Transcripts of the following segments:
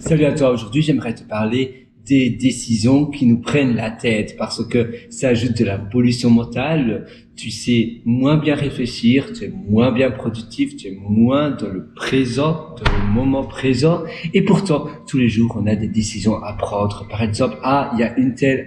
Salut à toi, aujourd'hui j'aimerais te parler des décisions qui nous prennent la tête parce que ça ajoute de la pollution mentale, tu sais moins bien réfléchir, tu es moins bien productif, tu es moins dans le présent, dans le moment présent et pourtant tous les jours on a des décisions à prendre. Par exemple, il y a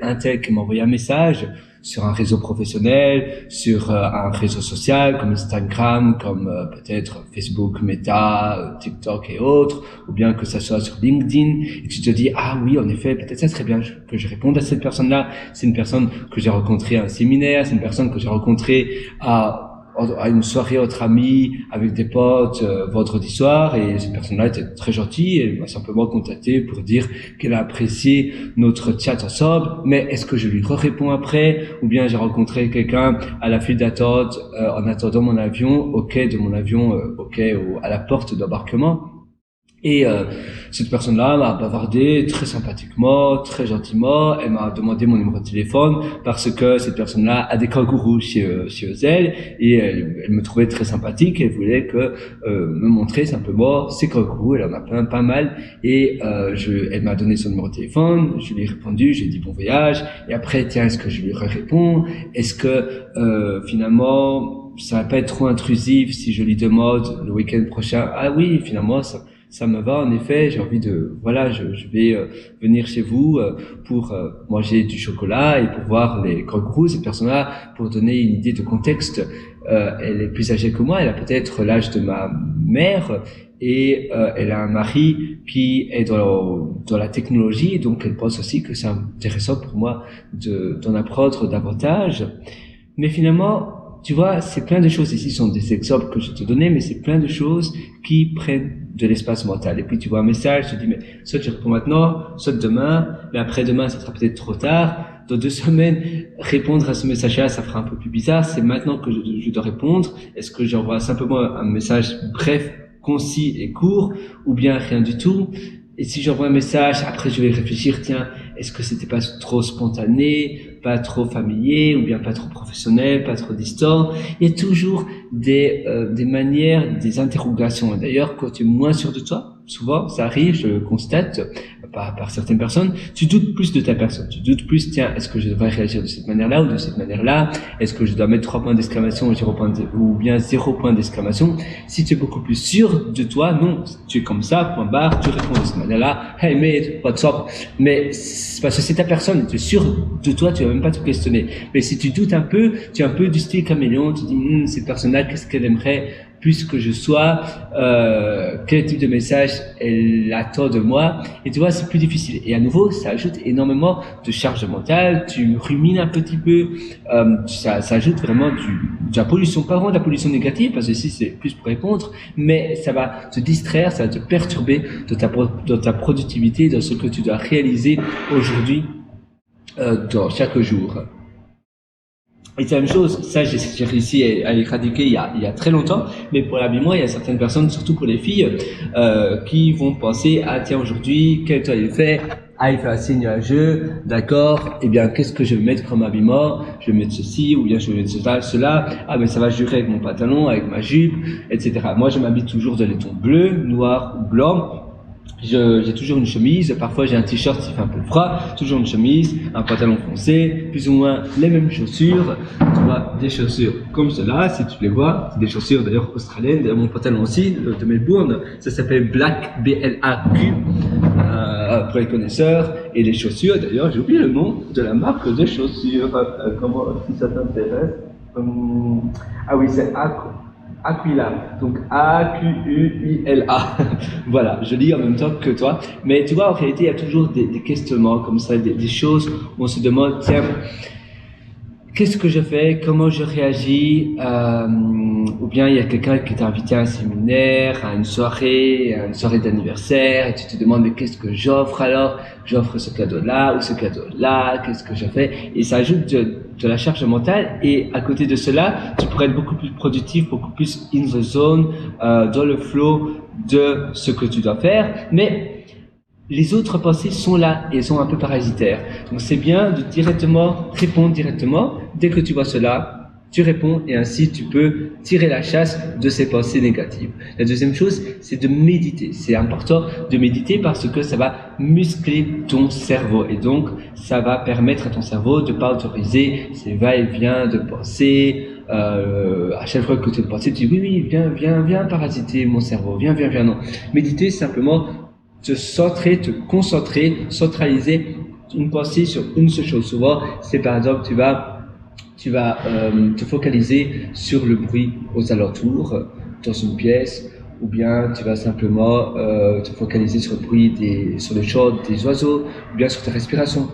un tel qui m'a envoyé un message sur un réseau professionnel, sur un réseau social comme Instagram, comme peut-être Facebook, Meta, TikTok et autres, ou bien que ça soit sur LinkedIn, et tu te dis, ah oui, en effet, peut-être ça serait bien que je réponde à cette personne-là. C'est une personne que j'ai rencontrée à un séminaire, c'est une personne que j'ai rencontrée à une soirée entre amis avec des potes vendredi soir, et cette personne-là était très gentille et m'a simplement contacté pour dire qu'elle a apprécié notre chat ensemble. Mais est-ce que je lui réponds après, ou bien j'ai rencontré quelqu'un à la file d'attente en attendant mon avion au quai de mon avion, à la porte d'embarquement. Et cette personne-là m'a bavardé très sympathiquement, très gentiment. Elle m'a demandé mon numéro de téléphone parce que cette personne-là a des kangourous chez elle et elle me trouvait très sympathique. Elle voulait que me montrer simplement ses kangourous. Elle en a pas mal et elle m'a donné son numéro de téléphone. Je lui ai répondu, j'ai dit bon voyage. Et après, tiens, est-ce que je lui réponds? Est-ce que finalement ça va pas être trop intrusif si je lui demande le week-end prochain? Ah oui, finalement ça me va, en effet, j'ai envie je vais venir chez vous pour manger du chocolat et pour voir les kangourous. Cette personne-là, pour donner une idée de contexte, elle est plus âgée que moi, elle a peut-être l'âge de ma mère et elle a un mari qui est dans la technologie, donc elle pense aussi que c'est intéressant pour moi d'en apprendre davantage. Mais finalement, tu vois, c'est plein de choses ici, sont des exemples que je te donnais, mais c'est plein de choses qui prennent de l'espace mental. Et puis tu vois un message, tu te dis, mais soit tu réponds maintenant, soit demain, mais après-demain, ça sera peut-être trop tard. Dans 2 semaines, répondre à ce message-là, ça fera un peu plus bizarre. C'est maintenant que je dois répondre. Est-ce que j'envoie simplement un message bref, concis et court, ou bien rien du tout? Et si j'envoie un message, après je vais réfléchir, tiens, est-ce que c'était pas trop spontané, pas trop familier, ou bien pas trop professionnel, pas trop distant? Il y a toujours des manières, des interrogations. D'ailleurs, quand tu es moins sûr de toi, souvent, ça arrive, je le constate, par certaines personnes, tu doutes plus de ta personne. Tu doutes plus, tiens, est-ce que je devrais réagir de cette manière-là ou de cette manière-là? Est-ce que je dois mettre 3 points d'exclamation ou bien 0 point d'exclamation? Si tu es beaucoup plus sûr de toi, non, tu es comme ça, point barre, tu réponds de cette manière-là, hey mate, what's up? Mais c'est parce que c'est ta personne, tu es sûr de toi, tu vas même pas te questionner. Mais si tu doutes un peu, tu es un peu du style caméléon, tu dis, cette personne-là, qu'est-ce qu'elle aimerait plus que je sois, quel type de message elle attend de moi, et tu vois, c'est plus difficile. Et à nouveau, ça ajoute énormément de charge mentale, tu rumines un petit peu, ça ajoute vraiment de la pollution, pas vraiment de la pollution négative, parce que ici c'est plus pour répondre, mais ça va te distraire, ça va te perturber dans ta productivité, dans ce que tu dois réaliser aujourd'hui, dans chaque jour. Et c'est la même chose, ça j'ai réussi à l'éradiquer il y a très longtemps, mais pour l'habillement, il y a certaines personnes, surtout pour les filles, qui vont penser, ah tiens aujourd'hui, quel temps il fait? Ah, il fait assez nuageux, d'accord, eh bien qu'est-ce que je vais mettre comme habillement? Je vais mettre ceci, ou bien je vais mettre cela, ah mais ça va jurer avec mon pantalon, avec ma jupe, etc. Moi je m'habille toujours de laiton bleu, noir ou blanc. J'ai toujours une chemise, parfois j'ai un t-shirt qui fait un peu froid, toujours une chemise, un pantalon foncé, plus ou moins les mêmes chaussures, tu vois, des chaussures comme cela, si tu les vois, c'est des chaussures d'ailleurs australiennes, d'ailleurs mon pantalon aussi, de Melbourne, ça s'appelle Black, B-L-A-Q, pour les connaisseurs, et les chaussures, d'ailleurs j'ai oublié le nom de la marque de chaussures, comment, si ça t'intéresse, ah oui, c'est Aquila, donc A-Q-U-I-L-A. Voilà, je lis en même temps que toi. Mais tu vois, en réalité, il y a toujours des questionnements comme ça, des choses où on se demande, tiens, qu'est-ce que je fais? Comment je réagis? Ou bien il y a quelqu'un qui t'a invité à un séminaire, à une soirée d'anniversaire, et tu te demandes, mais qu'est-ce que j'offre alors? J'offre ce cadeau-là ou ce cadeau-là, qu'est-ce que je fais? Et ça ajoute de la charge mentale, et à côté de cela, tu pourrais être beaucoup plus productif, beaucoup plus in the zone, dans le flow de ce que tu dois faire, mais les autres pensées sont là et sont un peu parasitaires. Donc c'est bien de répondre directement, dès que tu vois cela, tu réponds et ainsi tu peux tirer la chasse de ces pensées négatives. La deuxième chose, c'est de méditer. C'est important de méditer parce que ça va muscler ton cerveau et donc ça va permettre à ton cerveau de pas autoriser ces va-et-vient de pensées. À chaque fois que tu as une pensée, tu dis oui, viens parasiter mon cerveau, viens, non. Méditer, c'est simplement te centrer, te concentrer, centraliser une pensée sur une seule chose. Souvent, c'est par exemple, tu vas te focaliser sur le bruit aux alentours dans une pièce, ou bien tu vas simplement te focaliser sur le bruit sur les chants des oiseaux, ou bien sur ta respiration.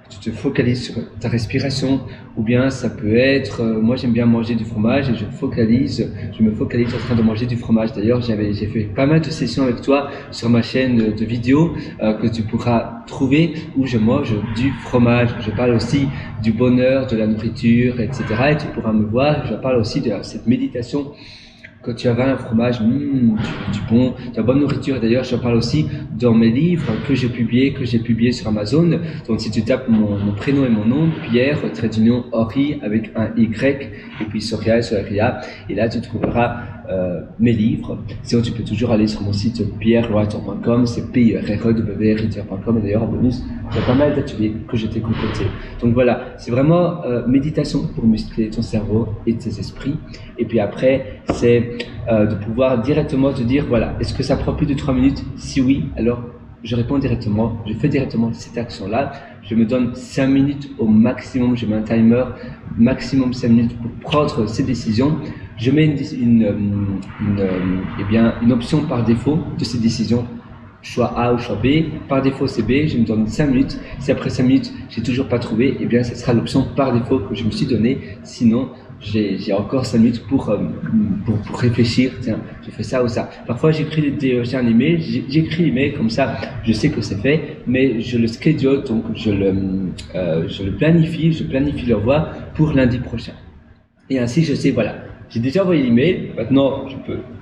Tu te focalises sur ta respiration, ou bien ça peut être, moi j'aime bien manger du fromage et je me focalise en train de manger du fromage. D'ailleurs, j'ai fait pas mal de sessions avec toi sur ma chaîne de vidéos que tu pourras trouver où je mange du fromage. Je parle aussi du bonheur, de la nourriture, etc. Et tu pourras me voir, je parle aussi de cette méditation. Quand tu as un fromage, du bon, de la bonne nourriture. D'ailleurs, je parle aussi dans mes livres que j'ai publiés sur Amazon. Donc, si tu tapes mon prénom et mon nom, Pierre, _ Henri, avec un Y, et puis Soria, Soria, et là, tu trouveras mes livres. Sinon, tu peux toujours aller sur mon site pierrewriter.com, c'est pierrewriter.com, et d'ailleurs, en bonus, il y a pas mal d'ateliers que je t'ai concoctés. Donc voilà, c'est vraiment méditation pour muscler ton cerveau et tes esprits. Et puis après, c'est de pouvoir directement te dire, voilà, est-ce que ça prend plus de 3 minutes? Si oui, alors je réponds directement, je fais directement cette action-là. Je me donne 5 minutes au maximum, je mets un timer, maximum 5 minutes pour prendre ces décisions. Je mets une option par défaut de ces décisions, choix A ou choix B. Par défaut, c'est B, je me donne 5 minutes. Si après 5 minutes, j'ai toujours pas trouvé, eh bien, ce sera l'option par défaut que je me suis donnée. Sinon, j'ai encore 5 minutes pour réfléchir. Tiens, je fais ça ou ça. Parfois, j'ai un email, j'écris l'email comme ça, je sais que c'est fait, mais je le schedule, donc je le planifie, je planifie l'envoi pour lundi prochain. Et ainsi, je sais, voilà, j'ai déjà envoyé l'email, maintenant je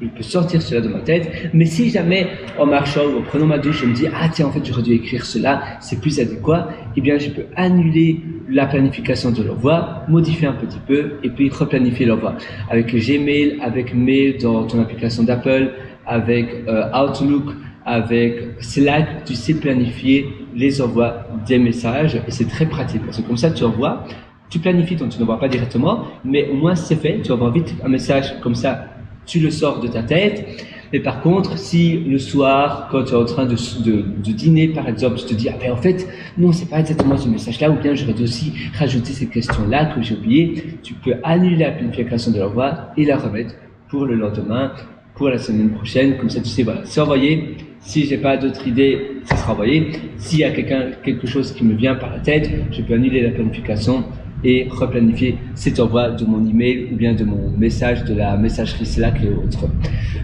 peux sortir cela de ma tête, mais si jamais en marchant ou en prenant ma douche, je me dis « Ah tiens, en fait j'aurais dû écrire cela, c'est plus adéquat », eh bien je peux annuler la planification de l'envoi, modifier un petit peu et puis replanifier l'envoi. Avec Gmail, avec Mail dans ton application d'Apple, avec Outlook, avec Slack, tu sais planifier les envois des messages et c'est très pratique parce que comme ça tu envoies. Tu planifies, donc tu n'envoies pas directement, mais au moins c'est fait, tu envoies vite un message comme ça, tu le sors de ta tête. Mais par contre, si le soir, quand tu es en train de dîner par exemple, tu te dis, ah ben en fait, non, c'est pas exactement ce message-là, ou bien j'aurais dû aussi rajouter cette question-là que j'ai oublié, tu peux annuler la planification de l'envoi et la remettre pour le lendemain, pour la semaine prochaine, comme ça tu sais, voilà, c'est envoyé. Si j'ai pas d'autres idées, ça sera envoyé. S'il y a quelque chose qui me vient par la tête, je peux annuler la planification et replanifier cet envoi de mon email ou bien de mon message de la messagerie Slack et autres.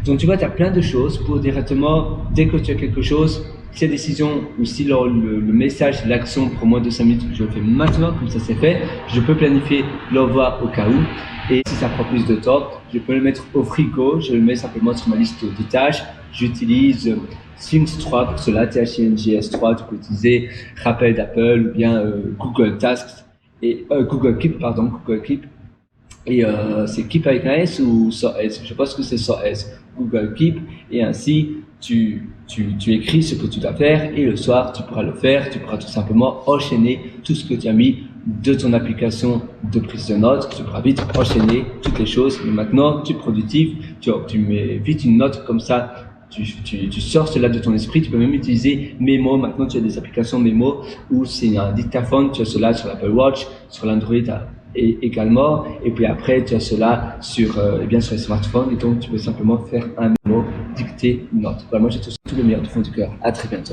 Donc tu vois, tu as plein de choses pour directement, dès que tu as quelque chose, si la décision ou si le message, l'action prend moins de 5 minutes, je le fais maintenant, comme ça c'est fait, je peux planifier l'envoi au cas où. Et si ça prend plus de temps, je peux le mettre au frigo, je le mets simplement sur ma liste de tâches. J'utilise Things 3 pour cela, THINGS 3, tu peux utiliser rappel d'Apple ou bien Google Tasks. Et Google Keep, et c'est Keep avec un S ou sans S, je pense que c'est sans S, Google Keep, et ainsi tu écris ce que tu dois faire et le soir tu pourras le faire, tu pourras tout simplement enchaîner tout ce que tu as mis de ton application de prise de notes, tu pourras vite enchaîner toutes les choses, mais maintenant tu es productif, tu mets vite une note comme ça. Tu sors cela de ton esprit, tu peux même utiliser Memo. Maintenant, tu as des applications Memo où c'est un dictaphone, tu as cela sur l'Apple Watch, sur l'Android également, et puis après, tu as cela sur les smartphones, et donc tu peux simplement faire un mémo, dicter une note. Voilà, moi, j'ai tout le meilleur du fond du cœur. À très bientôt.